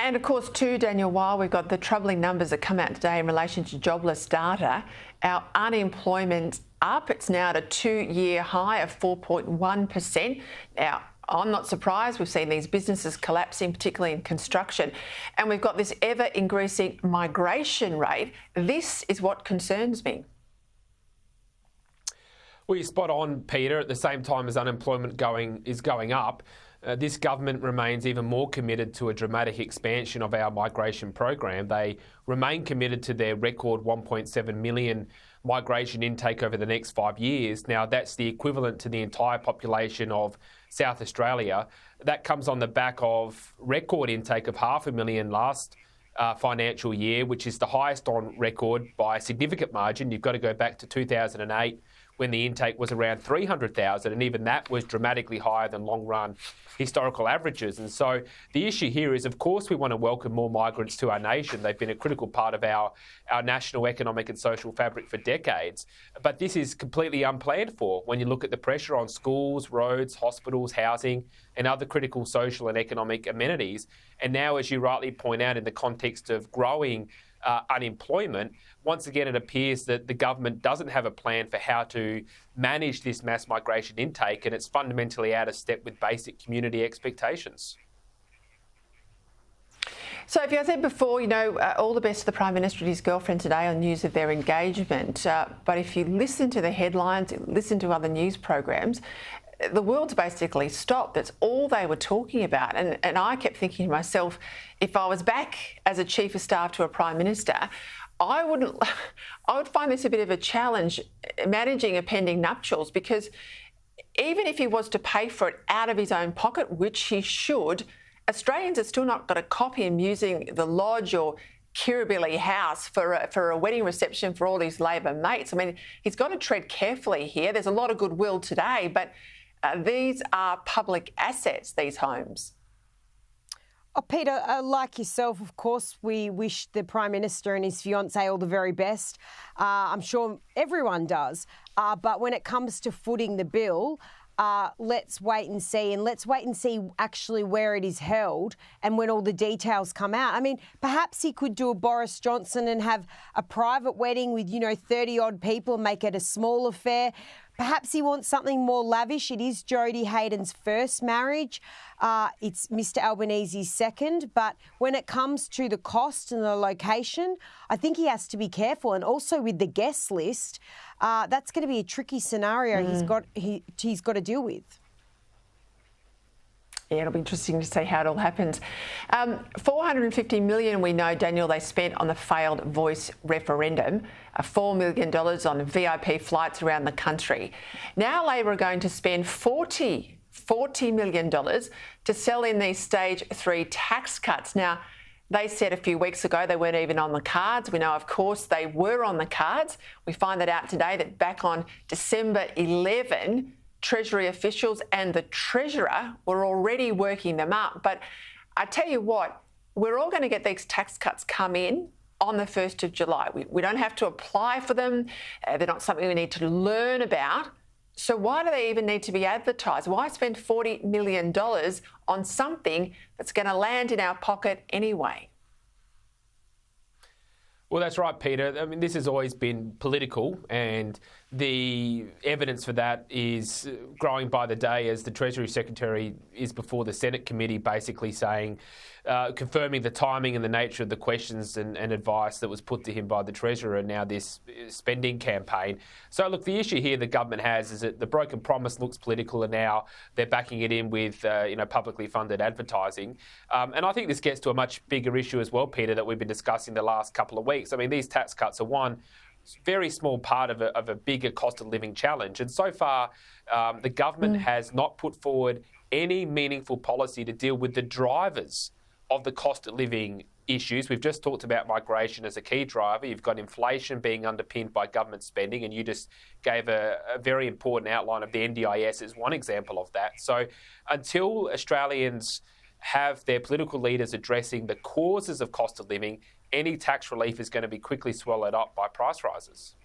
And of course, too, Daniel, while we've got the troubling numbers that come out today in relation to jobless data, our unemployment up. It's now at a 2-year high of 4.1%. Now, I'm not surprised. We've seen these businesses collapsing, particularly in construction. And we've got this ever-increasing migration rate. This is what concerns me. Well, you're spot on, Peter. At the same time as unemployment is going up, this government remains even more committed to a dramatic expansion of our migration program. They remain committed to their record 1.7 million migration intake over the next 5 years. Now, that's the equivalent to the entire population of South Australia. That comes on the back of record intake of 500,000 last financial year, which is the highest on record by a significant margin. You've got to go back to 2008 when the intake was around 300,000, and even that was dramatically higher than long-run historical averages. And so the issue here is, of course, we want to welcome more migrants to our nation. They've been a critical part of our national economic and social fabric for decades. But this is completely unplanned for when you look at the pressure on schools, roads, hospitals, housing, and other critical social and economic amenities. And now, as you rightly point out, in the context of growing unemployment, once again, it appears that the government doesn't have a plan for how to manage this mass migration intake, and it's fundamentally out of step with basic community expectations. So, if I said before, all the best to the Prime Minister and his girlfriend today on news of their engagement. But if you listen to the headlines, listen to other news programs, the world's basically stopped. That's all they were talking about. And I kept thinking to myself, if I was back as a Chief of Staff to a Prime Minister, I would find this a bit of a challenge managing a pending nuptials, because even if he was to pay for it out of his own pocket, which he should, Australians have still not got to copy him using the lodge or Kirribilli House for a wedding reception for all his Labor mates. I mean, he's got to tread carefully here. There's a lot of goodwill today, but these are public assets, these homes. Oh, Peter, like yourself, of course, we wish the Prime Minister and his fiancée all the very best. I'm sure everyone does. But when it comes to footing the bill, let's wait and see. And let's wait and see actually where it is held and when all the details come out. I mean, perhaps he could do a Boris Johnson and have a private wedding with, 30-odd people, make it a small affair. Perhaps he wants something more lavish. It is Jodie Hayden's first marriage. It's Mr Albanese's second. But when it comes to the cost and the location, I think he has to be careful. And also with the guest list, that's going to be a tricky scenario he's got to deal with. Yeah, it'll be interesting to see how it all happens. $450 million, we know, Daniel, they spent on the failed Voice referendum, $4 million on VIP flights around the country. Now Labor are going to spend $40 million to sell in these stage 3 tax cuts. Now, they said a few weeks ago they weren't even on the cards. We know, of course, they were on the cards. We find that out today, that back on December 11, Treasury officials and the Treasurer were already working them up. But I tell you what, we're all going to get these tax cuts come in on the 1st of July. We don't have to apply for them. They're not something we need to learn about. So why do they even need to be advertised? Why spend $40 million on something that's going to land in our pocket anyway? Well, that's right, Peter. I mean, this has always been political, and the evidence for that is growing by the day as the Treasury Secretary is before the Senate committee basically saying, confirming the timing and the nature of the questions and advice that was put to him by the Treasurer, and now this spending campaign. So, look, the issue here the government has is that the broken promise looks political, and now they're backing it in with, publicly funded advertising. And I think this gets to a much bigger issue as well, Peter, that we've been discussing the last couple of weeks. I mean, these tax cuts are one very small part of a bigger cost of living challenge. And so far, the government has not put forward any meaningful policy to deal with the drivers of the cost of living issues. We've just talked about migration as a key driver. You've got inflation being underpinned by government spending, and you just gave a very important outline of the NDIS as one example of that. So until Australians have their political leaders addressing the causes of cost of living, any tax relief is going to be quickly swallowed up by price rises.